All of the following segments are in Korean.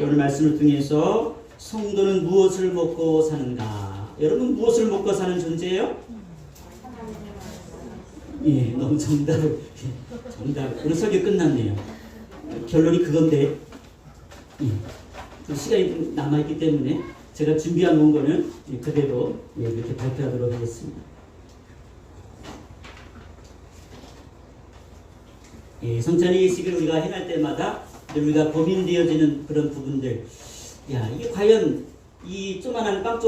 오늘 말씀을 통해서 성도는 무엇을 먹고 사는가? 여러분 무엇을 먹고 사는 존재예요? 예, 너무 정답. 오늘 설교 끝났네요. 결론이 그건데, 예, 시간이 남아있기 때문에 제가 준비한 원고는 그대로 이렇게 발표하도록 하겠습니다. 예, 성찬의 예식을 우리가 행할 때마다 우리가 고민되어지는 그런 부분들. 야, 이게 과연 이 조그만한 떡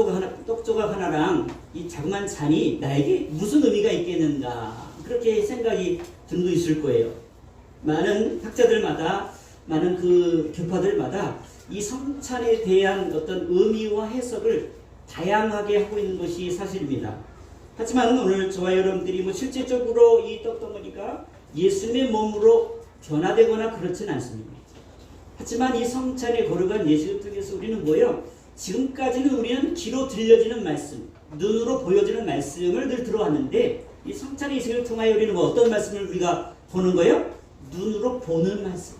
조각 하나랑 이 자그만 잔이 나에게 무슨 의미가 있겠는가? 그렇게 생각이 들고 있을 거예요. 많은 학자들마다, 많은 그 교파들마다 이 성찬에 대한 어떤 의미와 해석을 다양하게 하고 있는 것이 사실입니다. 하지만 오늘 저와 여러분들이 실제적으로 이 떡덩어리가 예수님의 몸으로 변화되거나 그렇진 않습니다. 하지만 이 성찬에 거룩한 예식을 통해서 우리는 뭐예요? 지금까지는 우리는 귀로 들려지는 말씀, 눈으로 보여지는 말씀을 늘 들어왔는데 이 성찬의 예식을 통하여 우리는 어떤 말씀을 우리가 보는 거예요? 눈으로 보는 말씀.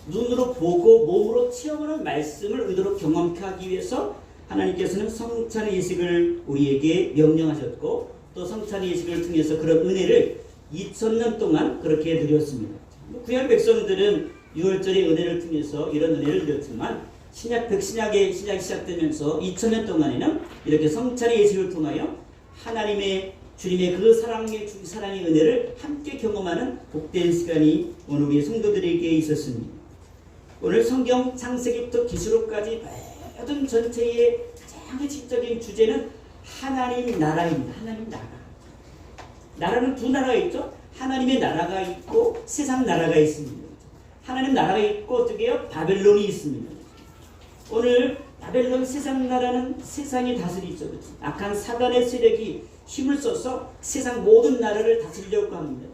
눈으로 보고 몸으로 체험하는 말씀을 의도로 경험케 하기 위해서 하나님께서는 성찬의 예식을 우리에게 명령하셨고 또 성찬의 예식을 통해서 그런 은혜를 2000년 동안 그렇게 누렸습니다. 구약 백성들은 6월절의 은혜를 통해서 이런 은혜를 누렸지만 신약의 시작이 시작되면서 2000년 동안에는 이렇게 성찬의 예식을 통하여 하나님의 주님의 그 사랑의 은혜를 함께 경험하는 복된 시간이 오늘 우리 성도들에게 있었습니다. 오늘 성경 창세기부터 계시록까지 모든 전체의 가장 핵심적인 주제는 하나님 나라입니다. 하나님 나라. 나라는 두 나라가 있죠. 하나님의 나라가 있고 세상 나라가 있습니다. 하나님 나라가 있고 어떻게 해요? 바벨론이 있습니다. 오늘 바벨론 세상 나라는 세상이 다스리죠. 그렇죠? 악한 사단의 세력이 힘을 써서 세상 모든 나라를 다스리려고 합니다.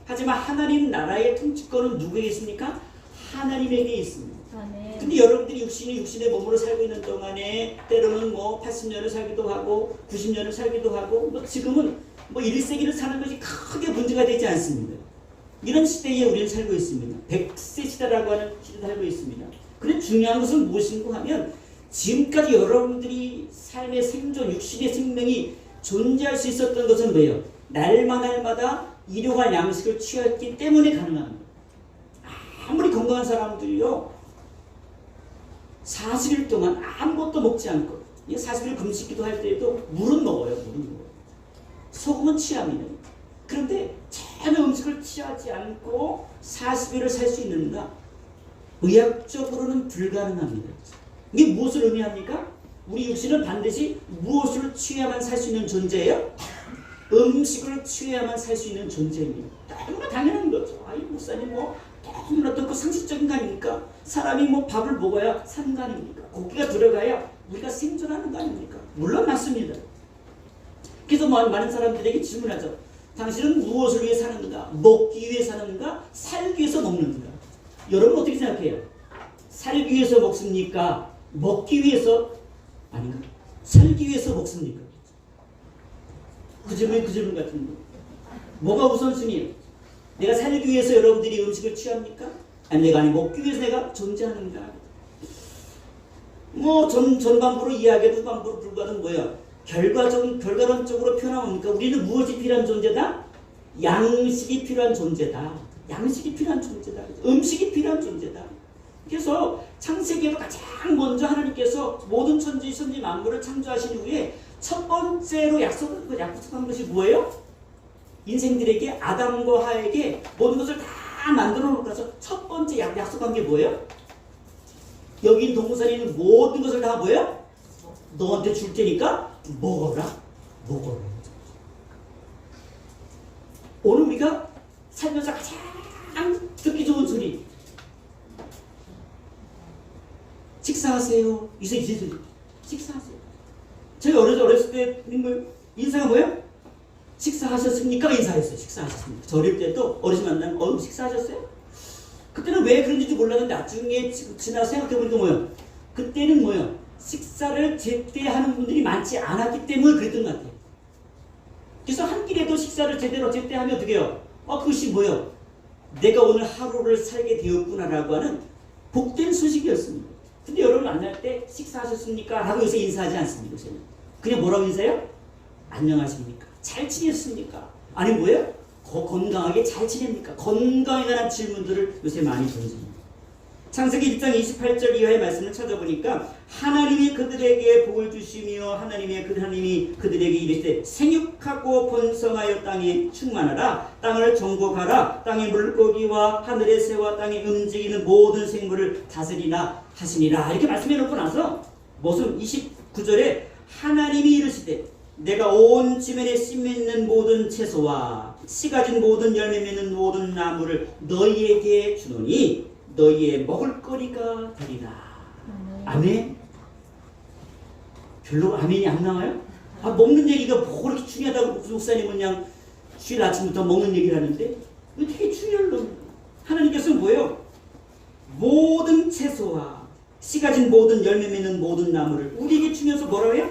하지만 하나님 나라의 통치권은 누구에게 있습니까? 하나님에게 있습니다. 근데 여러분들이 육신의 몸으로 살고 있는 동안에 때로는 80년을 살기도 하고 90년을 살기도 하고 지금은 1세기를 사는 것이 크게 문제가 되지 않습니다. 이런 시대에 우리는 살고 있습니다. 100세 시대라고 하는 시대에 살고 있습니다. 그런데 중요한 것은 무엇인고 하면 지금까지 여러분들이 삶의 생존, 육신의 생명이 존재할 수 있었던 것은 뭐예요? 날마다 일용할 양식을 취했기 때문에 가능합니다. 아무리 건강한 사람들이요 40일 동안 아무것도 먹지 않고 40일 금식기도 할 때에도 물은 먹어요. 소금은 취합니다. 그런데 전혀 음식을 취하지 않고 40일을 살 수 있는가? 의학적으로는 불가능합니다. 이게 무엇을 의미합니까? 우리 육신은 반드시 무엇을 취해야만 살 수 있는 존재예요? 음식을 취해야만 살 수 있는 존재입니다. 너무나 당연한 거죠. 아이 목사님 너무나 또 상식적인 거 아닙니까? 사람이 밥을 먹어야 사는 거 아닙니까? 고기가 들어가야 우리가 생존하는 거 아닙니까? 물론 맞습니다. 그래서 많은 사람들에게 질문하죠. 당신은 무엇을 위해 사는가? 먹기 위해 사는가? 살기 위해서 먹는가? 여러분 어떻게 생각해요? 살기 위해서 먹습니까? 먹기 위해서 아닌가? 살기 위해서 먹습니까? 그 질문 같은 거. 뭐가 우선순위예요? 내가 살기 위해서 여러분들이 음식을 취합니까? 아니 내가 먹기 위해서 내가 존재하는가? 전반부로 이야기해도 후반부로 불과는 뭐예요? 결과론적으로 표현하니까 우리는 무엇이 필요한 존재다? 양식이 필요한 존재다. 양식이 필요한 존재다. 음식이 필요한 존재다. 그래서 창세기에도 가장 먼저 하나님께서 모든 천지 만물을 창조하신 후에 첫 번째로 약속한 것이 뭐예요? 인생들에게 아담과 하에게 모든 것을 다 만들어 놓고서 첫 번째 약속한 게 뭐예요? 여기 동산에 있는 모든 것을 다 뭐예요? 너한테 줄 테니까 먹어라. 오늘 우리가 살면서 가장 듣기 좋은 소리 식사하세요. 이제 식사하세요. 제가 어렸을 때 인사가 뭐예요? 식사하셨습니까? 인사했어요. 식사하셨습니까? 저 어릴 때도 어르신 만나면 식사하셨어요? 그때는 왜 그런지 몰랐는데 나중에 지나서 생각해보니까 뭐예요? 그때는 뭐예요? 식사를 제때 하는 분들이 많지 않았기 때문에 그랬던 것 같아요. 그래서 한 끼라도 식사를 제때 하면 어떻게 해요? 그것이 뭐예요? 내가 오늘 하루를 살게 되었구나라고 하는 복된 소식이었습니다. 근데 여러분 만날 때 식사하셨습니까? 라고 요새 인사하지 않습니다. 요새는. 그냥 뭐라고 인사해요? 안녕하십니까? 잘 지냈습니까? 아니 뭐예요? 건강하게 잘 지냅니까? 건강에 관한 질문들을 요새 많이 던집니다. 창세기 1장 28절 이하의 말씀을 찾아보니까 하나님이 그들에게 복을 주시며 하나님이 그들에게 이르시되 생육하고 번성하여 땅에 충만하라. 땅을 정복하라. 땅의 물고기와 하늘의 새와 땅에 움직이는 모든 생물을 다스리라 하시니라. 이렇게 말씀해 놓고 나서 무슨 29절에 하나님이 이르시되 내가 온 지면에 씨 맺는 모든 채소와 씨 가진 모든 열매 맺는 모든 나무를 너희에게 주노니 너희의 먹을거리가 되리라. 아멘. 별로 아멘이 안 나와요? 먹는 얘기가 뭐 그렇게 중요하다고 목사님은 그냥 주일 아침부터 먹는 얘기를 하는데 이거 되게 중요한 놈. 하나님께서는 뭐예요? 모든 채소와 씨 가진 모든 열매 맺는 모든 나무를 우리에게 주면서 뭐라고 해요?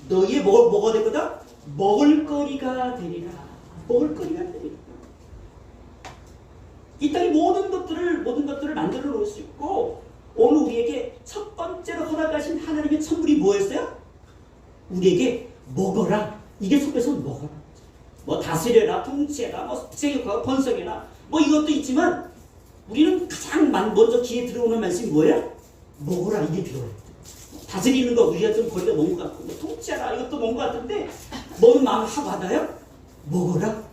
너희의 뭐가 될 거다? 먹을거리가 되리라. 먹을거리가 되리라. 이 땅의 모든 것들을 만들어 놓을 수 있고 오늘 우리에게 첫 번째로 허락하신 하나님의 선물이 뭐였어요? 우리에게 먹어라. 이게 속에서 먹어라. 뭐 다스려라, 통치해라, 뭐 생육하고 번성해라. 뭐 이것도 있지만 우리는 가장 먼저 귀에 들어오는 말씀이 뭐예요? 먹어라. 이게 필요해요. 다스리는 거 우리가 좀 거리가 먼 것 같고 뭐 통치해라 이것도 먼 것 같은데 뭐는 마음 확 와닿아요? 먹어라.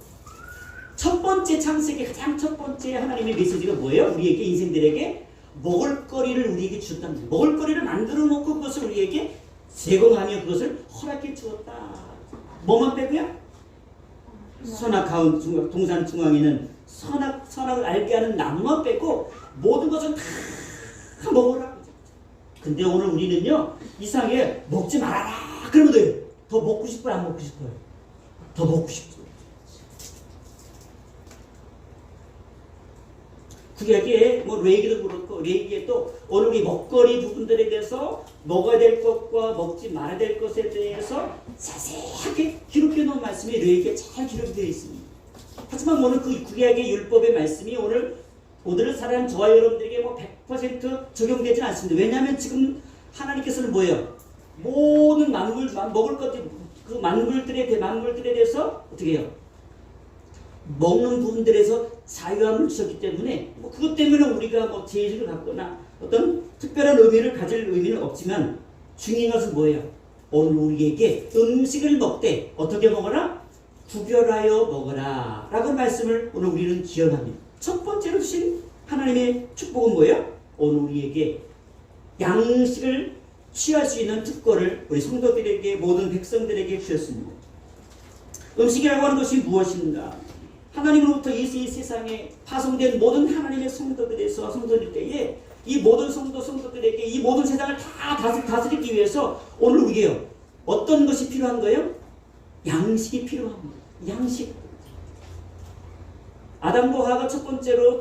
첫 번째 창세기 가장 첫 번째 하나님의 메시지가 뭐예요? 우리에게 인생들에게 먹을거리를 우리에게 주었다는 거예요. 먹을거리를 만들어 놓고 그것을 우리에게 제공하며 그것을 허락해 주었다. 뭐만 빼고요? 선악가운 동산 중앙에는 선악을 알게 하는 나무만 빼고 모든 것은 다 먹어라. 근데 오늘 우리는요 이상하게 먹지 말아라 그러면 돼요. 더 먹고 싶어요? 안 먹고 싶어요? 더 먹고 싶어요. 구약에 뭐 레위기도 그렇고 레위기에 또 오늘 우리 먹거리 부분들에 대해서 먹어야 될 것과 먹지 말아야 될 것에 대해서 자세하게 기록해 놓은 말씀이 레위기에 잘 기록이 되어 있습니다. 하지만 오늘 그 구약의 율법의 말씀이 오늘을 살아가는 저와 여러분들에게 뭐 100% 적용되지는 않습니다. 왜냐하면 지금 하나님께서는 뭐예요? 모든 먹을 것들 그 만물들에 대해서 어떻게 해요? 먹는 부분들에서 자유함을 주셨기 때문에 뭐 그것 때문에 우리가 뭐 제의를 갖거나 어떤 특별한 의미를 가질 의미는 없지만 중요한 것은 뭐예요? 오늘 우리에게 음식을 먹되 어떻게 먹어라? 구별하여 먹어라 라고 말씀을 오늘 우리는 기억합니다. 첫 번째로 주신 하나님의 축복은 뭐예요? 오늘 우리에게 양식을 취할 수 있는 특권을 우리 성도들에게 모든 백성들에게 주셨습니다. 음식이라고 하는 것이 무엇인가? 하나님으로부터 이 세상에 파송된 모든 하나님의 성도들 때에 이 모든 성도들에게 이 모든 세상을 다 다스리기 위해서 오늘 우리에게 어떤 것이 필요한 거예요? 양식이 필요합니다. 양식. 아담과 하와가 첫 번째로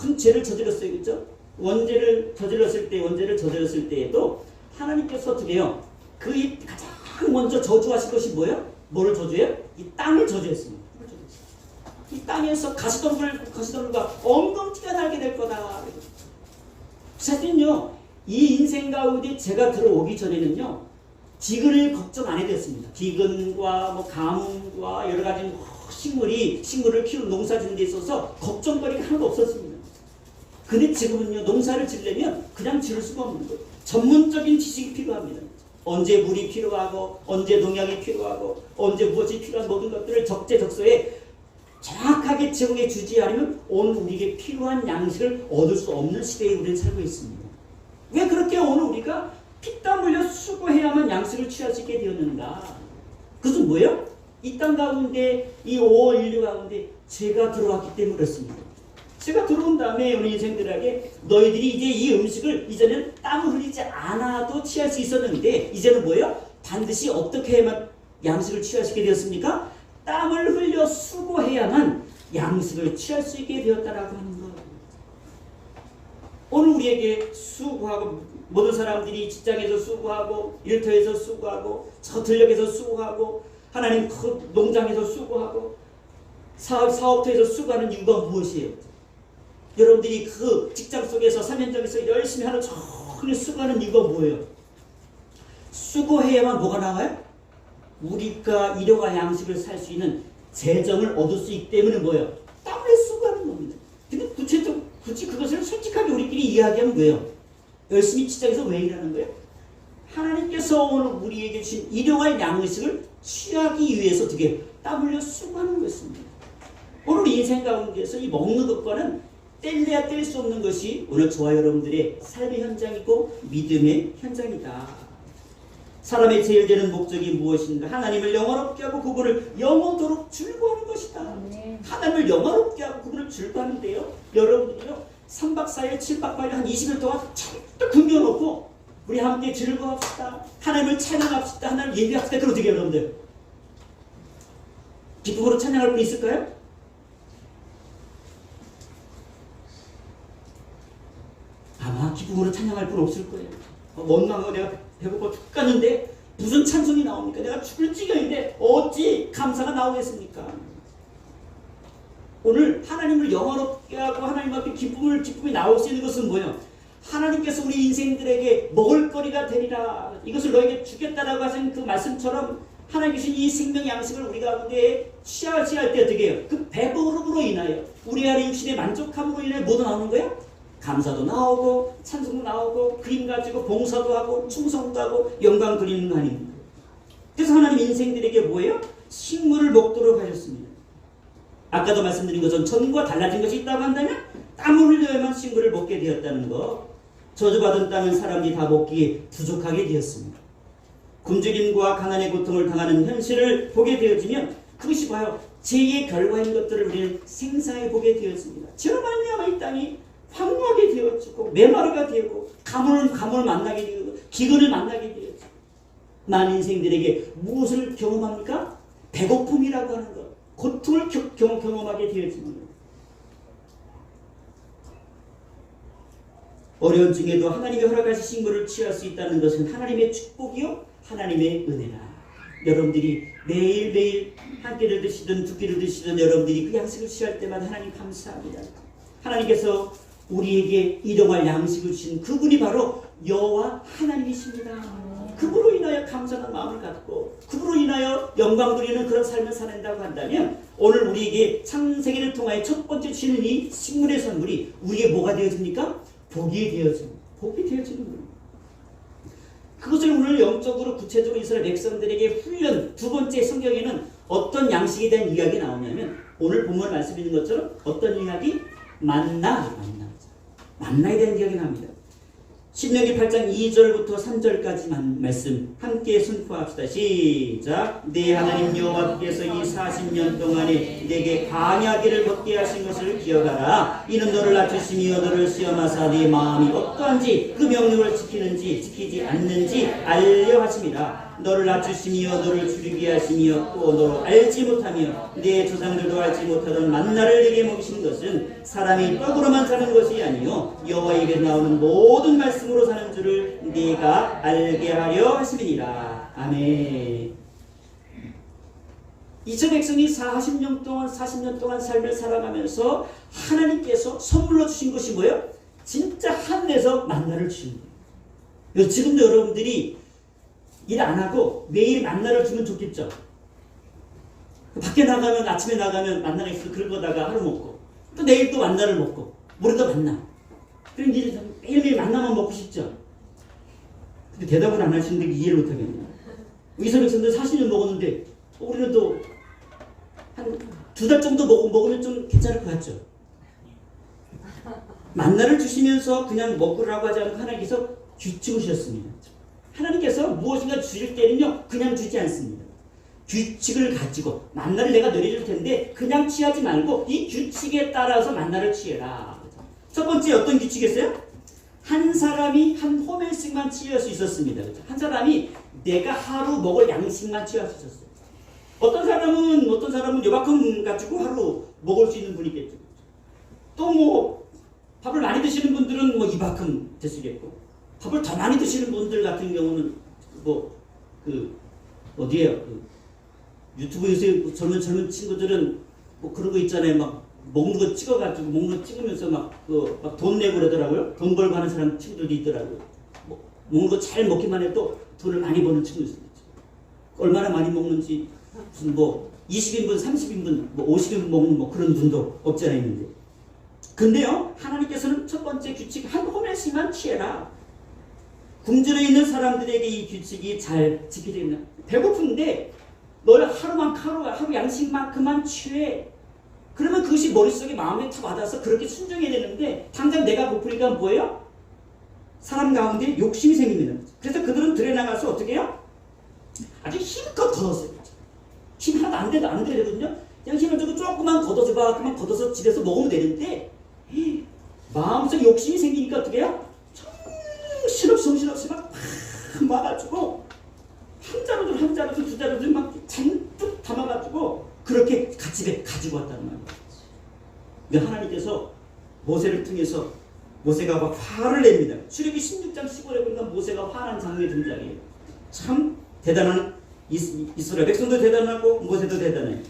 큰 죄를 저질렀어요. 그렇죠? 원죄를 저질렀을 때에도 하나님께서 어떻게 해요? 그 가장 먼저 저주하실 것이 뭐예요? 뭐를 저주해요? 이 땅을 저주했습니다. 이 땅에서 가시덤불과 엉겅티가 날게 될 거다. 사실은요, 이 인생 가운데 제가 들어오기 전에는요, 기근을 걱정 안 해드렸습니다. 기근과 뭐 가뭄과 여러 가지 식물을 키우는 농사 짓는 데 있어서 걱정거리가 하나도 없었습니다. 근데 지금은요, 농사를 지으려면 그냥 지을 수가 없는 거예요. 전문적인 지식이 필요합니다. 언제 물이 필요하고, 언제 농약이 필요하고, 언제 무엇이 필요한 모든 것들을 적재적소에 정확하게 제공해 주지 않으면 오늘 우리에게 필요한 양식을 얻을 수 없는 시대에 우리는 살고 있습니다. 왜 그렇게 오늘 우리가 피땀 흘려 수고해야만 양식을 취할 수 있게 되었는가? 그것은 뭐예요? 이 땅 가운데 이 5월 인류 가운데 죄가 들어왔기 때문에 그렇습니다. 죄가 들어온 다음에 우리 인생들에게 너희들이 이제 이 음식을 이제는 땀을 흘리지 않아도 취할 수 있었는데 이제는 뭐예요? 반드시 어떻게 해야만 양식을 취할 수 있게 되었습니까? 땀을 흘려 수고해야만 양식을 취할 수 있게 되었다라고 하는 것. 오늘 우리에게 수고하고 모든 사람들이 직장에서 수고하고 일터에서 수고하고 저 들녘에서 수고하고 하나님 그 농장에서 수고하고 사업터에서 수고하는 이유가 무엇이에요? 여러분들이 그 직장 속에서 3년정에서 열심히 하는 저 근데 수고하는 이유가 뭐예요? 수고해야만 뭐가 나와요? 우리가 일용할 양식을 살 수 있는 재정을 얻을 수 있기 때문에 뭐예요? 땀 흘려 수고하는 겁니다. 근데 굳이 그것을 솔직하게 우리끼리 이야기하면 왜요? 열심히 직장에서 왜 일하는 거예요? 하나님께서 오늘 우리에게 주신 일용할 양식을 취하기 위해서 어떻게 땀 흘려 수고하는 것입니다. 오늘 인생 가운데서 이 먹는 것과는 뗄래야 뗄 수 없는 것이 오늘 저와 여러분들의 삶의 현장이고 믿음의 현장이다. 사람의 제일 되는 목적이 무엇인가? 하나님을 영화롭게 하고 그분을 영원토록 즐거워하는 것이다. 하나님을 영화롭게 하고 그분을 즐거워하는데요. 여러분들이요. 3박 4일, 7박 8일 한 20일 동안 잔뜩 굶겨놓고 우리 함께 즐거워합시다. 하나님을 찬양합시다. 하나님을 예배합시다. 그럼 어떻게 해요, 여러분들? 기쁨으로 찬양할 분 있을까요? 아마 기쁨으로 찬양할 분 없을 거예요. 원망하고 내가 배고파 죽겠는데 무슨 찬송이 나옵니까? 내가 죽을 지경인데 어찌 감사가 나오겠습니까? 오늘 하나님을 영화롭게 하고 하나님 앞에 기쁨이 나올 수 있는 것은 뭐예요? 하나님께서 우리 인생들에게 먹을거리가 되리라. 이것을 너에게 주겠다라고 하신 그 말씀처럼 하나님 주신 이 생명 양식을 우리 가운데 취할 때 어떻게 해요? 그 배부름으로 인하여 우리 안에 육신의 만족함으로 인하여 뭐도 나오는 거예요? 감사도 나오고 찬송도 나오고 그림 가지고 봉사도 하고 충성도 하고 영광 드리는 하나님. 그래서 하나님 인생들에게 뭐예요? 식물을 먹도록 하셨습니다. 아까도 말씀드린 것처럼 전과 달라진 것이 있다고 한다면 땀을 흘려야만 식물을 먹게 되었다는 것. 저주받은 땅은 사람이 다 먹기에 부족하게 되었습니다. 굶주림과 가난의 고통을 당하는 현실을 보게 되어지면 그것이 봐요. 죄의 결과인 것들을 우리는 생사해 보게 되었습니다. 저로 말미암아 이 땅이 황무하게 되어지고 메마르가 되고 가물을 만나게 되고 기근을 만나게 되었죠. 많은 인생들에게 무엇을 경험합니까? 배고픔이라고 하는 것, 고통을 경험하게 되어지는 것. 어려운 중에도 하나님이 허락하신 식물을 취할 수 있다는 것은 하나님의 축복이요 하나님의 은혜라. 여러분들이 매일매일 한 끼를 드시든 두 끼를 드시든 여러분들이 그 양식을 취할 때마다 하나님 감사합니다. 하나님께서 우리에게 일용할 양식을 주신 그분이 바로 여호와 하나님이십니다. 그분으로 인하여 감사하는 마음을 갖고 그분으로 인하여 영광 드리는 그런 삶을 살아낸다고 한다면 오늘 우리에게 창세기를 통하여 첫 번째 주시는 이 식물의 선물이 우리에게 뭐가 되어집니까? 복이 되어집니다. 복이 되어지는 거예요. 그것을 오늘 영적으로 구체적으로 이스라엘 백성들에게 훈련 두 번째 성경에는 어떤 양식에 대한 이야기 나오냐면 오늘 본문 말씀 있는 것처럼 어떤 이야기? 만나에 대한 이야기 나옵니다. 신명기 8장 2절부터 3절까지만 말씀 함께 선포합시다. 시작. 내 하나님 여호와께서 이 40년 동안에 내게 광야길을 걷게 하신 것을 기억하라. 이는 너를 낮추시며 너를 시험하사 네 마음이 어떠한지 그 명령을 지키는지 지키지 않는지 알려 하심이라. 너를 낮추시며 너를 줄이게 하시며 또 너를 알지 못하며 내 조상들도 알지 못하던 만나를 내게 먹이신 것은 사람이 떡으로만 사는 것이 아니요 여호와의 입에 나오는 모든 말씀으로 사는 줄을 네가 알게 하려 하심이니라. 아멘. 이스라엘 백성이 40년 동안 삶을 살아가면서 하나님께서 선물로 주신 것이 뭐예요? 진짜 하늘에서 만나를 주신 거예요. 지금도 여러분들이 일 안 하고 매일 만나를 주면 좋겠죠. 밖에 나가면 아침에 나가면 만나가 있어 긁어다가 하루 먹고 또 내일 또 만나를 먹고 모레도 만나. 그럼 이제 매일매일 만나만 먹고 싶죠. 근데 대답을 안 하시는데 이해를 못 하겠네요. 이스라엘 백성들 40년 먹었는데 우리는 또 한 2달 정도 먹으면 좀 괜찮을 것 같죠. 만나를 주시면서 그냥 먹으라고 하지 않고 하나님께서 규칙을 주셨습니다. 하나님께서 무엇인가 주실 때는요 그냥 주지 않습니다. 규칙을 가지고 만나를 내가 내려줄 텐데 그냥 취하지 말고 이 규칙에 따라서 만나를 취해라. 첫 번째 어떤 규칙이었어요? 한 사람이 한 호멜씩만 취할 수 있었습니다. 한 사람이 내가 하루 먹을 양식만 취할 수 있었어요. 어떤 사람은 요만큼 가지고 하루 먹을 수 있는 분이 있겠죠. 또 뭐 밥을 많이 드시는 분들은 뭐 이만큼 드시겠고 밥을 더 많이 드시는 분들 같은 경우는 어디에요? 유튜브 요새 젊은 친구들은 뭐 그런 거 있잖아요. 막 먹는 거 찍어가지고 먹는 거 찍으면서 막 돈 내고 그러더라고요. 돈 벌고 하는 사람 친구들도 있더라고요. 먹는 거 잘 먹기만 해도 돈을 많이 버는 친구들 있죠. 얼마나 많이 먹는지 무슨 뭐 20인분, 30인분, 뭐 50인분 먹는 뭐 그런 분도 없지 않아 있는데. 근데요, 하나님께서는 첫 번째 규칙 한 호멜씩만 취해라. 굶주려 있는 사람들에게 이 규칙이 잘 지켜지겠나? 배고픈데 널 하루 양식만큼만 취해. 그러면 그것이 머릿속에 마음에 탁 와닿아서 그렇게 순종해야 되는데 당장 내가 고프니까 뭐예요? 사람 가운데 욕심이 생깁니다. 그래서 그들은 들에 나가서 어떻게 해요? 아주 힘껏 걷었어요. 힘 하나도 안 되거든요. 그냥 힘을 주고 조금만 걷어줘봐. 그만 걷어서 집에서 먹으면 되는데 마음속에 욕심이 생기니까 어떻게 해요? 정신없이 막 와가지고 한 자루들 두 자루들 막 잔뜩 담아가지고 그렇게 집에 가지고 왔다는 말이에요. 근데 하나님께서 모세를 통해서 모세가 막 화를 냅니다. 출애굽기 16장 15절에 보니까 모세가 화난 장면이 등장해요. 참 대단한 이스라엘 백성도 대단하고 모세도 대단해요.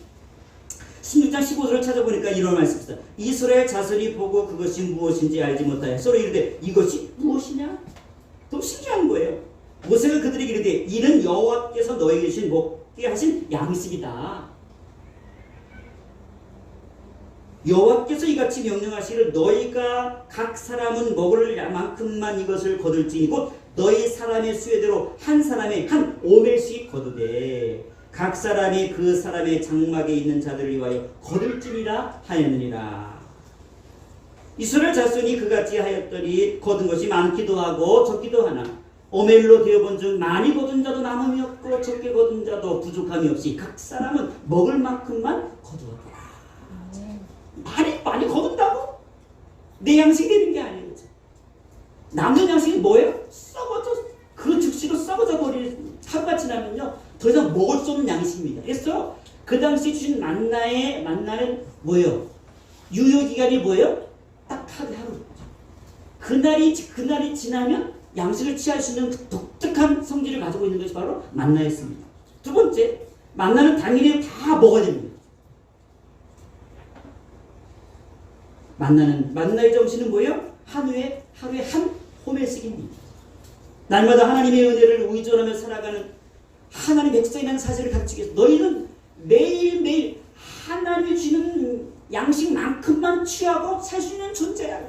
16장 15절을 찾아보니까 이런 말씀이 있습니다. 이스라엘 자손이 보고 그것이 무엇인지 알지 못하여 서로 이르되 이것이 무엇이냐? 너무 신기한 거예요. 모세가 그들에게 이르되 이는 여호와께서 너에게 주신 먹게 하신 양식이다. 여호와께서 이같이 명령하시기를 너희가 각 사람은 먹을 만큼만 이것을 거둘지니 곧 너희 사람의 수요대로 한 사람의 한 오멜씩 거두되 각 사람이 그 사람의 장막에 있는 자들을 위하여 거둘지니라 하였느니라. 이스라엘 자손이 그같이 하였더니 거둔 것이 많기도 하고 적기도 하나 오멜로 되어본 중 많이 거둔 자도 남음이 없고 적게 거둔 자도 부족함이 없이 각 사람은 먹을 만큼만 거두었더라. 많이 거둔다고? 내 양식이 되는 게 아니에요. 남는 양식이 뭐예요? 썩어져, 그 즉시로 썩어져 버리는 하루가 지나면요 더 이상 먹을 수 없는 양식입니다. 그래서 그 당시 주신 만나는 뭐예요? 유효기간이 뭐예요? 딱 하루. 그날이 지나면 양식을 취할 수 있는 독특한 성질을 가지고 있는 것이 바로 만나였습니다. 두 번째, 만나는 당일에 다 먹어야 됩니다. 만나의 정신은 뭐예요? 하루에 한 호멜씩입니다. 날마다 하나님의 은혜를 의존하며 살아가는 하나님 백성이라는 사실을 갖추기 위해서 너희는 매일매일 하나님이 주는 양식만큼만 취하고 살 수 있는 존재야.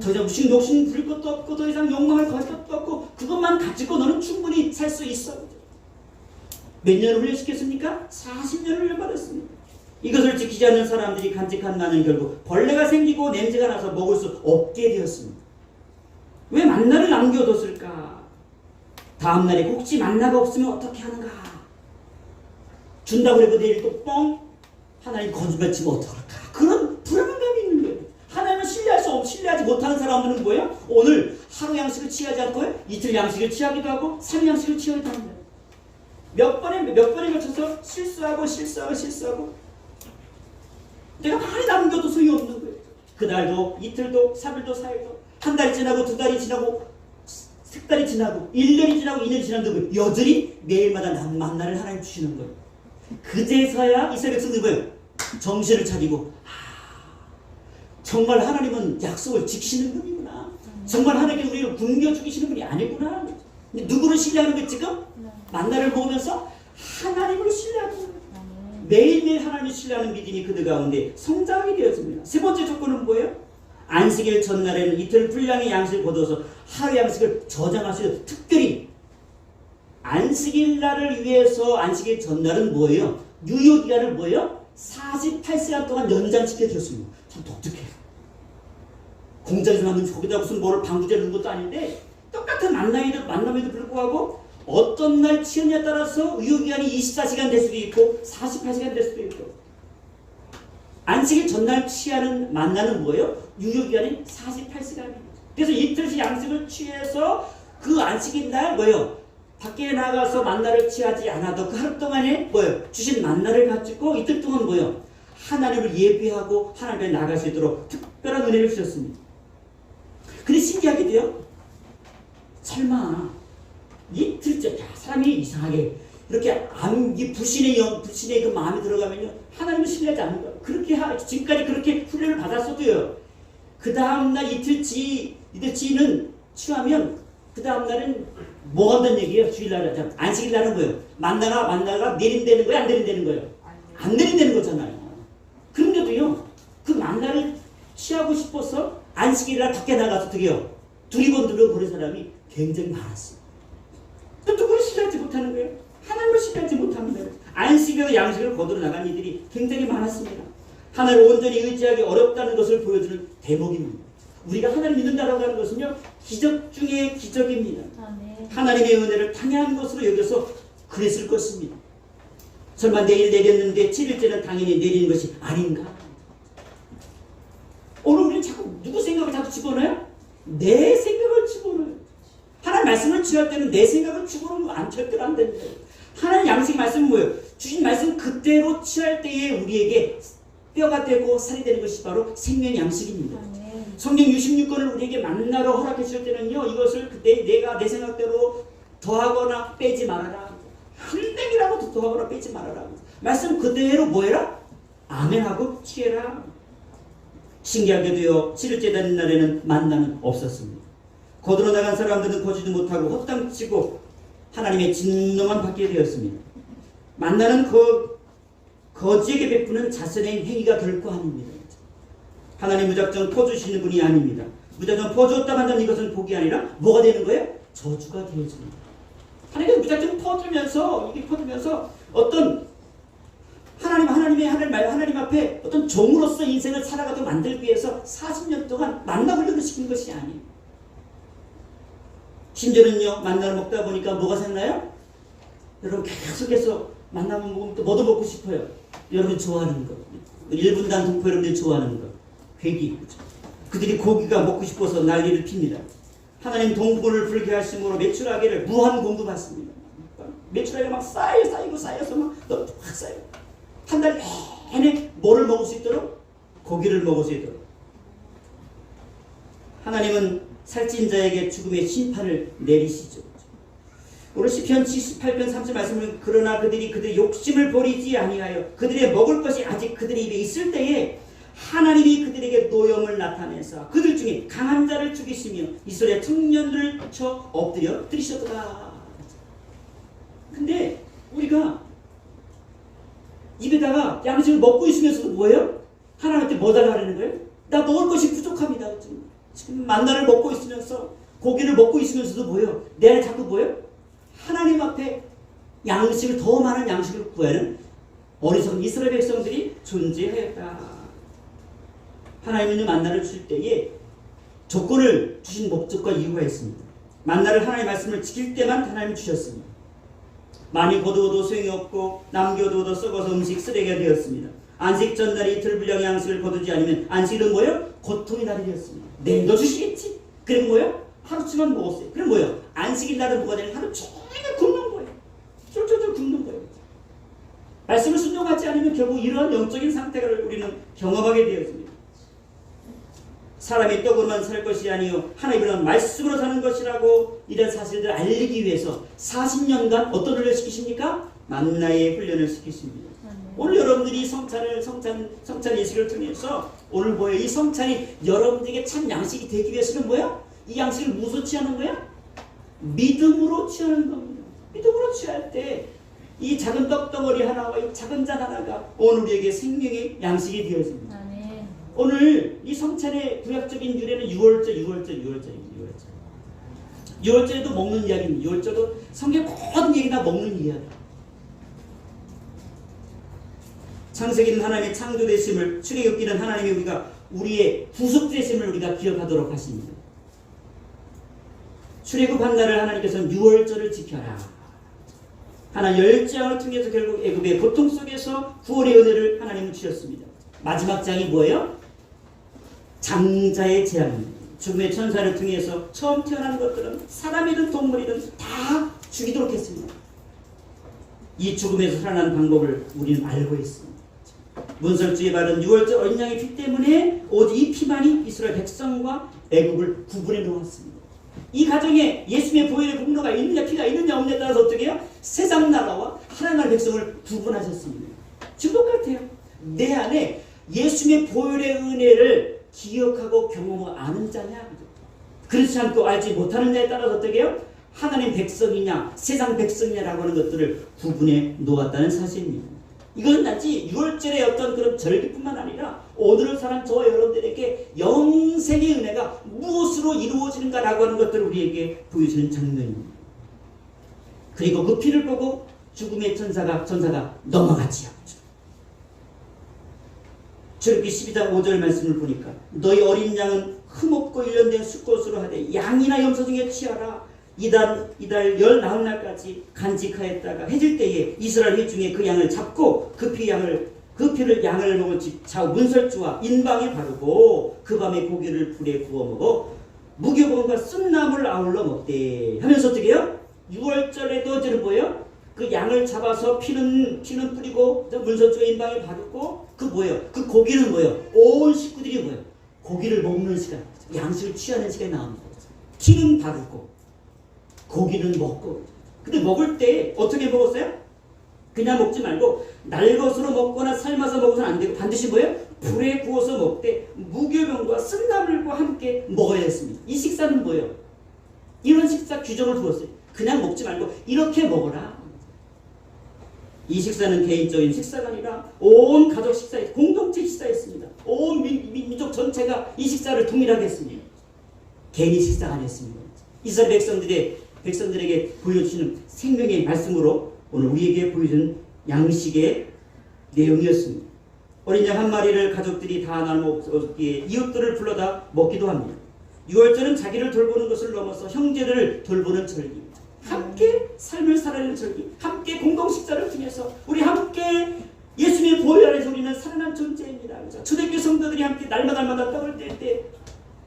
더 이상 무슨 욕심 부릴 것도 없고 더 이상 욕망을 걸 것도 없고 그것만 가지고 너는 충분히 살 수 있어. 몇 년을 훈련시켰습니까? 40년을 훈련받았습니다. 이것을 지키지 않는 사람들이 간직한 나는 결국 벌레가 생기고 냄새가 나서 먹을 수 없게 되었습니다. 왜 만나를 남겨뒀을까? 다음날에 혹시 만나가 없으면 어떻게 하는가? 준다고 해도 내일 또 뻥? 하나님 거짓말 치면 어떡할까? 그런 불안감이 있는 거예요. 하나님을 신뢰하지 못하는 사람들은 뭐예요? 오늘 하루 양식을 취하지 않고요? 이틀 양식을 취하기도 하고 3일 양식을 취하기도 합니다. 몇 번에 걸쳐서 실수하고 내가 많이 남겨도 소용없는 거예요. 그날도 이틀도 3일도 4일도 한 달이 지나고 두 달이 지나고 세 달이 지나고 1년이 지나고 2년이 지났는데 여전히 매일마다 만나를 하나님 주시는 거예요. 그제서야 이스라엘 백성들이 뭐예요? 정신을 차리고 정말 하나님은 약속을 지키시는 분이구나. 정말 하나님께서 우리를 굶겨 죽이시는 분이 아니구나. 누구를 신뢰하는 거예요 지금? 만나를 먹으면서 하나님을 신뢰하는 거예요. 매일매일 하나님을 신뢰하는 믿음이 그들 가운데 성장이 되었습니다. 세 번째 조건은 뭐예요? 안식일 전날에는 이틀 분량의 양식을 거둬서 하루 양식을 저장하셔서 특별히 안식일 날을 위해서 안식일 전날은 뭐예요? 유효기간을 뭐예요? 48시간 동안 연장시켜 줬습니다. 참 독특해요. 공장에서 만든 거기다 무슨 뭐를 방부제 넣은 것도 아닌데 똑같은 만남에도 불구하고 어떤 날 치느냐에 따라서 유효기간이 24시간 될 수도 있고 48시간 될 수도 있고 안식일 전날 취하는 만나는 뭐예요? 유효기간이 48시간입니다. 그래서 이틀씩 양식을 취해서 그 안식일 날 뭐예요? 밖에 나가서 만나를 취하지 않아도 그 하루 동안에 뭐예요? 주신 만나를 가지고 이틀 동안 뭐예요? 하나님을 예배하고 하나님 앞에 나갈 수 있도록 특별한 은혜를 주셨습니다. 근데 신기하게도요. 설마 이틀째 사람이 이상하게 이렇게 불신의 그 마음이 들어가면요 하나님을 신뢰하지 않는 거예요. 그렇게 지금까지 그렇게 훈련을 받았어도요. 그 다음날 이틀치는 취하면 그 다음 날은 뭐 한다는 얘기예요? 주일날, 안식일날은 뭐예요? 만나가 내린다는 거예요? 안 내린다는 거예요? 안 내린다는 거잖아요. 그런데도요, 그 만나를 취하고 싶어서 안식일날 밖에 나가서 어떻게요? 두리번두리번 그런 사람이 굉장히 많았어요. 또 누구를 신뢰하지 못하는 거예요? 하나님을 신뢰하지 못하는 거예요. 안식일과 양식을 거두러 나간 이들이 굉장히 많았습니다. 하나님을 온전히 의지하기 어렵다는 것을 보여주는 대목입니다. 우리가 하나님을 믿는다라고 하는 것은요, 기적 중에 기적입니다. 하나님의 은혜를 당연한 것으로 여겨서 그랬을 것입니다. 설마 내일 내렸는데 7일째는 당연히 내리는 것이 아닌가? 오늘 우리는 자꾸 누구 생각을 자꾸 집어넣어요? 내 생각을 집어넣어요. 하나님 말씀을 취할 때는 내 생각을 집어넣으면 안 절대로 안 된다. 하나님 양식 말씀은 뭐예요? 주신 말씀 그대로 취할 때에 우리에게 뼈가 되고 살이 되는 것이 바로 생명 양식입니다. 성경 66권을 우리에게 만나러 허락해 주실 때는요, 이것을 내가 내 생각대로 더하거나 빼지 말아라. 한 땡이라고 더하거나 빼지 말아라. 말씀 그대로 뭐해라? 아멘하고 취해라. 신기하게도요, 7일째 되는 날에는 만나는 없었습니다. 거들어 나간 사람들은 거지도 못하고 헛땅치고 하나님의 진노만 받게 되었습니다. 만나는 거지에게 베푸는 자선의 행위가 결코 아닙니다. 하나님 무작정 퍼주시는 분이 아닙니다. 무작정 퍼주었다 한다면 이것은 복이 아니라 뭐가 되는 거예요? 저주가 되어집니다. 하나님께서 무작정 퍼주면서 어떤 하나님 앞에 어떤 종으로서 인생을 살아가도록 만들기 위해서 40년 동안 만나 훈련을 시킨 것이 아니에요. 심지어는요, 만나를 먹다 보니까 뭐가 생각나요? 여러분 계속해서 만나면 먹으면 또 뭐도 먹고 싶어요. 여러분 좋아하는 거. 1분단 동포 여러분들이 좋아하는 거. 회기. 그들이 고기가 먹고 싶어서 난리를 핍니다. 하나님 동포를 불게 하심으로 메추라기를 무한 공급받습니다. 메추라기가 막 쌓여서 막 쌓여요. 한 달 내내 뭐를 먹을 수 있도록? 고기를 먹을 수 있도록. 하나님은 살찐 자에게 죽음의 심판을 내리시죠. 오늘 시편 78편 30 말씀은 그러나 그들의 욕심을 버리지 아니하여 그들의 먹을 것이 아직 그들의 입에 있을 때에 하나님이 그들에게 노염을 나타내서 그들 중에 강한 자를 죽이시며 이스라엘 청년들을 쳐 엎드려 들이셨더라. 근데 우리가 입에다가 양식을 먹고 있으면서도 뭐예요? 하나님한테 뭐 달라는 거예요? 나 먹을 것이 부족합니다. 지금 만나를 먹고 있으면서 고기를 먹고 있으면서도 뭐예요? 내 안에 자꾸 뭐예요? 하나님 앞에 양식을 더 많은 양식을 구하는 어리석은 이스라엘 백성들이 존재했다. 하나님은 만나를 주실 때에 조건을 주신 목적과 이유가 있습니다. 만나를 하나님의 말씀을 지킬 때만 하나님이 주셨습니다. 많이 거두어도 소용이 없고 남겨두어도 썩어서 음식 쓰레기가 되었습니다. 안식 전날이 이틀 분량의 양식을 거두지 않으면 안식일은 뭐예요? 고통의 날이 되었습니다. 내일도 주시겠지? 그럼 뭐예요? 하루치만 먹었어요. 그럼 뭐예요? 안식일 날은 뭐가 되는 하루 종일 굶는 거예요. 쫄쫄쫄 굶는 거예요. 말씀을 순종하지 않으면 결국 이러한 영적인 상태를 우리는 경험하게 되었습니다. 사람이 떡으로만 살 것이 아니요 하나님의 말씀으로 사는 것이라고 이런 사실들을 알리기 위해서 40년간 어떤 훈련을 시키십니까? 만나의 훈련을 시키십니다. 오늘 여러분들이 성찬 예식을 통해서 오늘 뭐예요? 이 성찬이 여러분들에게 참 양식이 되기 위해서는 뭐예요? 이 양식을 무엇으로 취하는 거야? 믿음으로 취하는 겁니다. 믿음으로 취할 때 이 작은 떡덩어리 하나와 이 작은 잔 하나가 오늘 우리에게 생명의 양식이 되어집니다. 아멘. 오늘 이 성찬의 구약적인 유래는 6월절입니다. 6월절에도 먹는 이야기입니다. 6월절도 성경 모든 얘기 다 먹는 이야기. 창세기는 하나님의 창조되심을, 출애굽기는 하나님의 우리의 구속되심을 우리가 기억하도록 하십니다. 출애굽한 날을 하나님께서는 6월절을 지켜라. 하나님 열장을 통해서 결국 애굽의 고통 속에서 구원의 은혜를 하나님은 주셨습니다. 마지막 장이 뭐예요? 장자의 재앙입니다. 죽음의 천사를 통해서 처음 태어난 것들은 사람이든 동물이든 다 죽이도록 했습니다. 이 죽음에서 살아나는 방법을 우리는 알고 있습니다. 문설주에 바른 6월절 어린 양의 피 때문에 오직 이 피만이 이스라엘 백성과 애굽을 구분해 놓았습니다. 이 가정에 예수님의 보혈의 공로가 있느냐 피가 있느냐 없느냐에 따라서 어떻게 해요? 세상 나라와 하나님 나라 백성을 구분하셨습니다. 지금 똑같아요. 내 안에 예수님의 보혈의 은혜를 기억하고 경험하고 아는 자냐? 그렇지 않고 알지 못하는 자에 따라서 어떻게 해요? 하나님 백성이냐 세상 백성이냐라고 하는 것들을 구분해 놓았다는 사실입니다. 이건 단지 6월절의 어떤 그런 절기뿐만 아니라 오늘을 사는 저와 여러분들에게 영생의 은혜가 무엇으로 이루어지는가라고 하는 것들을 우리에게 보여주는 장면입니다. 그리고 그 피를 보고 죽음의 전사가 넘어갔지요. 출애굽기 12장 5절 말씀을 보니까 너희 어린 양은 흠없고 일련된 수컷으로 하되 양이나 염소 중에 취하라. 이달 열 나흘날까지 간직하였다가 해질 때에 이스라엘 회 중에 그 양을 잡고 그 피를 양을 먹을 좌우 문설주와 인방에 바르고 그 밤에 고기를 불에 구워 먹어 무교병과 쓴나물 아울러 먹되 하면서 어떻게 해요? 6월절에도 저는 뭐예요? 그 양을 잡아서 피는 뿌리고 문설주와 인방에 바르고 그 뭐예요? 그 고기는 뭐예요? 온 식구들이 뭐예요? 고기를 먹는 시간, 양식을 취하는 시간이 나옵니다. 피는 바르고 고기는 먹고. 근데 먹을 때 어떻게 먹었어요? 그냥 먹지 말고 날것으로 먹거나 삶아서 먹어서는 안 되고 반드시 뭐예요? 불에 구워서 먹되 무교병과 쓴나물과 함께 먹어야 했습니다. 이 식사는 뭐예요? 이런 식사 규정을 두었어요. 그냥 먹지 말고 이렇게 먹어라. 이 식사는 개인적인 식사가 아니라 온 가족 식사에 공동체 식사였습니다. 온 민족 전체가 이 식사를 동일하게 했습니다. 개인이 식사가 아니었습니다. 이스라엘 백성들에게 보여주시는 생명의 말씀으로 오늘 우리에게 보여준 양식의 내용이었습니다. 어린 양 한 마리를 가족들이 다 나눠 먹기에 이웃들을 불러다 먹기도 합니다. 6월절은 자기를 돌보는 것을 넘어서 형제를 돌보는 절기입니다. 함께 삶을 살아내는 절기, 함께 공동식사를 통해서 우리 함께 예수님의 보혈 아래서 우리는 살아난 존재입니다. 그렇죠? 초대교회 성도들이 함께 날마다 떡을 뗄 때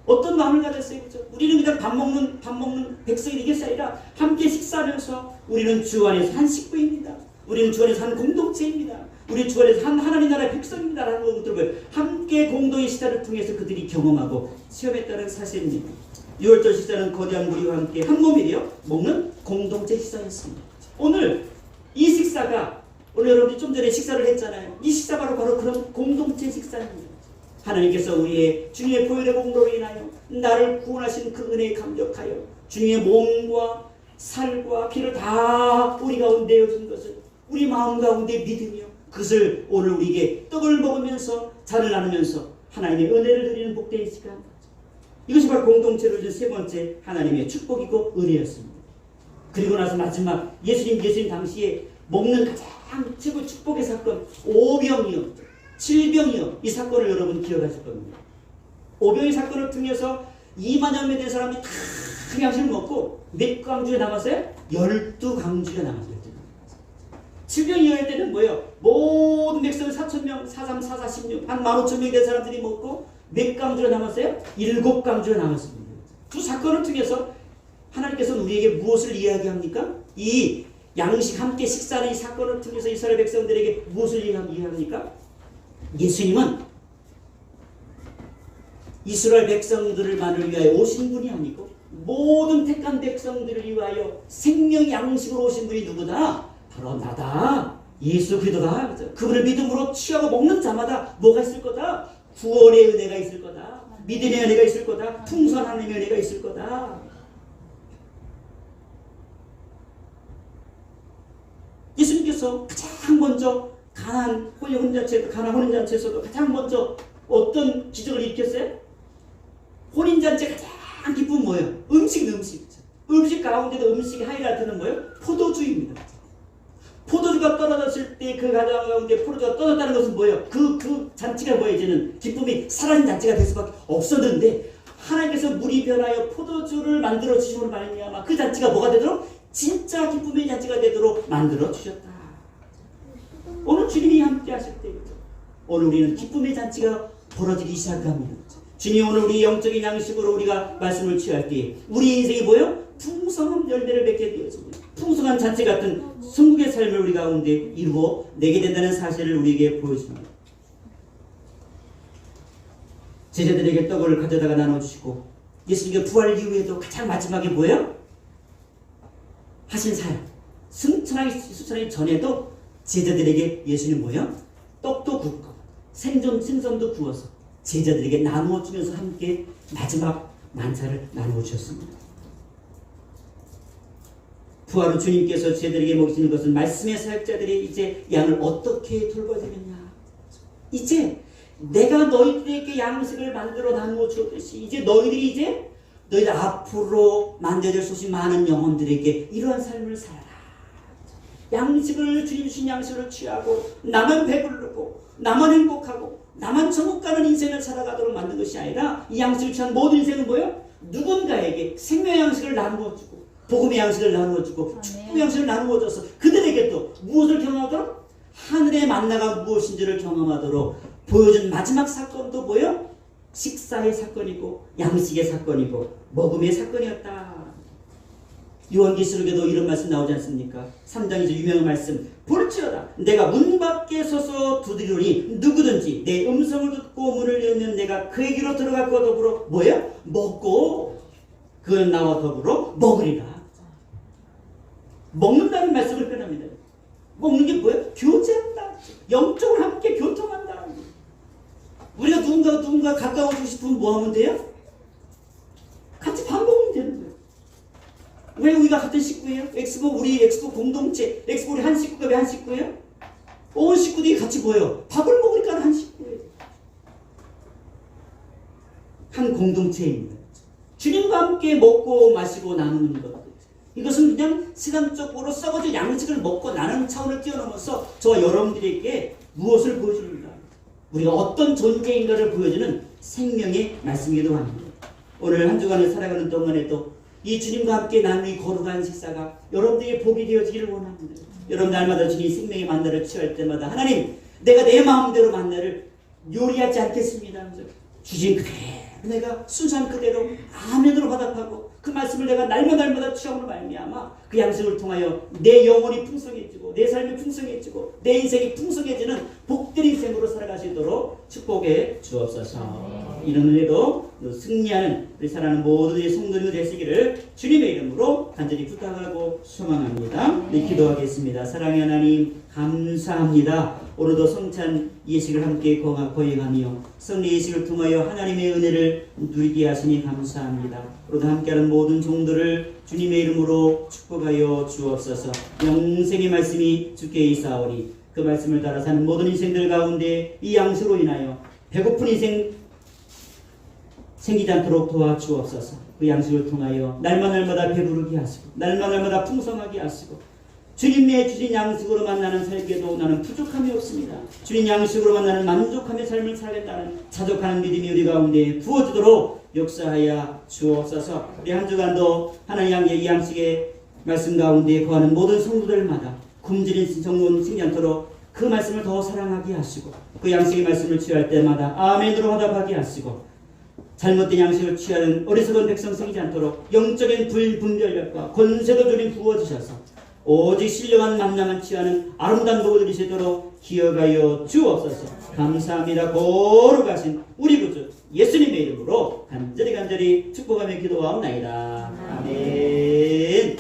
어떤 마음을 가졌어요? 그렇죠? 우리는 그냥 밥 먹는 백성이 이것이 아니라 함께 식사하면서 우리는 주 안에서 한 식구입니다. 우리는 주 안에서 한 공동체입니다. 우리 주 안에서 한 하나님 나라의 백성입니다. 라는 것들을 함께 공동의 식사를 통해서 그들이 경험하고 체험했다는 사실입니다. 6월절 식사는 거대한 무리와 함께 한 몸이요 먹는 공동체 식사였습니다. 오늘 이 식사가 오늘 여러분들이 좀 전에 식사를 했잖아요. 이 식사 바로 그런 공동체 식사입니다. 하나님께서 우리의 주님의 보혈의 공로로 인하여 나를 구원하신 그 은혜에 감격하여 주님의 몸과 살과 피를 다 우리 가운데 내어준 것을 우리 마음 가운데 믿으며 그것을 오늘 우리에게 떡을 먹으면서 잔을 나누면서 하나님의 은혜를 드리는 복된 시간, 이것이 바로 공동체를 준 세 번째 하나님의 축복이고 은혜였습니다. 그리고 나서 마지막 예수님 당시에 먹는 가장 최고 축복의 사건, 오병이어 7병이요. 이 사건을 여러분 기억하실 겁니다. 오병의 사건을 통해서 2만여 명 된 사람이 다 양식을 먹고 몇 강주에 남았어요? 12강주가 남았어요. 7병이어야 때는 뭐예요? 모든 백성 4,000명, 4,3, 4, 4, 16, 한 15,000명 된 사람들이 먹고 몇 강주가 남았어요? 7강주가 남았습니다. 두 사건을 통해서 하나님께서는 우리에게 무엇을 이야기합니까? 이 양식 함께 식사하는 이 사건을 통해서 이스라엘 백성들에게 무엇을 이야기합니까? 예수님은 이스라엘 백성들만을 위하여 오신 분이 아니고 모든 택한 백성들을 위하여 생명 양식으로 오신 분이 누구다? 바로 나다. 예수 그리스도다. 그분을 믿음으로 취하고 먹는 자마다 뭐가 있을 거다? 구원의 은혜가 있을 거다. 믿음의 은혜가 있을 거다. 풍성한 하나님의 은혜가 있을 거다. 예수님께서 가장 먼저 가나안 혼인잔치에서도 가장 먼저 어떤 기적을 일으켰어요? 혼인잔치 가장 기쁜 뭐예요? 음식. 음식 가운데도 음식의 하이라이트는 뭐예요? 포도주입니다. 포도주가 떨어졌을 때 그 가정 가운데 포도주가 떨어졌다는 것은 뭐예요? 그 잔치가 뭐예요? 이제는 기쁨이 사라진 잔치가 될 수밖에 없었는데 하나님께서 물이 변하여 포도주를 만들어 주심으로 말미암아 그 잔치가 뭐가 되도록? 진짜 기쁨의 잔치가 되도록 만들어 주셨다. 오늘 주님이 함께 하실 때 오늘 우리는 기쁨의 잔치가 벌어지기 시작합니다. 주님 오늘 우리 영적인 양식으로 우리가 말씀을 취할 때 우리 인생이 뭐예요? 풍성한 열매를 맺게 되었습니다. 풍성한 잔치 같은 천국의 삶을 우리 가운데 이루어 내게 된다는 사실을 우리에게 보여줍니다. 제자들에게 떡을 가져다가 나눠주시고 예수님께 부활 이후에도 가장 마지막에 뭐예요? 하신 사역 승천하기 전에도 제자들에게 예수님 뭐예요? 떡도 굽고 생선도 구워서 제자들에게 나누어 주면서 함께 마지막 만찬을 나누어 주셨습니다. 부활 후 주님께서 저희들에게 먹이시는 것은 말씀의 사역자들이 이제 양을 어떻게 돌봐주느냐. 이제 내가 너희들에게 양식을 만들어 나누어 주었듯이 이제 너희들 앞으로 만들어질 수없이 많은 영혼들에게 이러한 삶을 살아라. 양식을 주님 주신 양식을 취하고 나만 배부르고 나만 행복하고 나만 천국 가는 인생을 살아가도록 만든 것이 아니라 이 양식을 취한 모든 인생은 뭐예요? 누군가에게 생명의 양식을 나누어 주고 복음의 양식을 나누어 주고 축복의 양식을 나누어 줘서 그들에게 또 무엇을 경험하도록? 하늘의 만나가 무엇인지를 경험하도록 보여준 마지막 사건도 뭐예요? 식사의 사건이고 양식의 사건이고 먹음의 사건이었다. 요한계시록에도 이런 말씀 나오지 않습니까? 3장에서 유명한 말씀 볼지어다 내가 문 밖에 서서 두드리노니 누구든지 내 음성을 듣고 문을 열면 내가 그에게로 들어갈 것 더불어 뭐예요? 먹고 그는 나와 더불어 먹으리라. 먹는다는 말씀을 표현합니다. 먹는 게 뭐예요? 교제한다. 영적으로 함께 교통한다. 우리가 누군가 가까워지고 싶으면 뭐 하면 돼요? 같이 밥 먹으면 되는 거예요. 왜 우리가 같은 식구예요? 우리 엑스포 공동체, 엑스포 우리 한 식구가 왜 한 식구예요? 온 식구들이 같이 모여요. 밥을 먹으니까 한 식구예요. 한 공동체입니다. 주님과 함께 먹고 마시고 나누는 것. 이것은 그냥 시간적으로 썩어질 양식을 먹고 나누는 차원을 뛰어넘어서 저와 여러분들에게 무엇을 보여주는가? 우리가 어떤 존재인가를 보여주는 생명의 말씀이기도 합니다. 오늘 한 주간을 살아가는 동안에도 이 주님과 함께 나누는 이 거룩한 식사가 여러분들에게 복이 되어지기를 원합니다. 여러분 날마다 주님 생명의 만나를 취할 때마다 하나님 내가 내 마음대로 만나를 요리하지 않겠습니다. 주신 그대로 내가 순수한 그대로 아멘으로 화답하고 그 말씀을 내가 날마다 취함으로 말미암아 그 양식을 통하여 내 영혼이 풍성해지고 내 삶이 풍성해지고 내 인생이 풍성해지는 복된 인생으로 살아가시도록 축복해 주옵소서. 이런 은혜도 승리하는 우리 사랑하는 모든 성도님들 되시기를 주님의 이름으로 간절히 부탁하고 소망합니다. 네, 기도하겠습니다. 사랑의 하나님 감사합니다. 오늘도 성찬 예식을 함께 거행하며 성례 예식을 통하여 하나님의 은혜를 누리게 하시니 감사합니다. 오늘도 함께하는 모든 종들을 주님의 이름으로 축복하여 주옵소서. 영생의 말씀이 주께 있사오니 그 말씀을 따라 사는 모든 인생들 가운데 이 양식으로 인하여 배고픈 인생 생기지 않도록 도와주옵소서. 그 양식을 통하여 날마다 배부르게 하시고 날마다 풍성하게 하시고 주님의 주신 양식으로 만나는 살기에도 나는 부족함이 없습니다. 주님 양식으로 만나는 만족함의 삶을 살겠다는 자족하는 믿음이 우리 가운데 부어지도록 역사하여 주옵소서. 우리 한 주간도 하나님 이 양식의 말씀 가운데 거하는 모든 성도들마다 굶주린 정문 생기지 않도록 그 말씀을 더 사랑하게 하시고 그 양식의 말씀을 취할 때마다 아멘으로 화답하게 하시고 잘못된 양식을 취하는 어리석은 백성 생기지 않도록 영적인 분별력과 권세도 주님 부어주셔서 오직 신령한 만나만 취하는 아름다운 도구들이 되도록 기억하여 주옵소서. 감사합니다. 거룩하신 우리 구주 예수님의 이름으로 간절히 축복하며 기도하옵나이다. 아멘.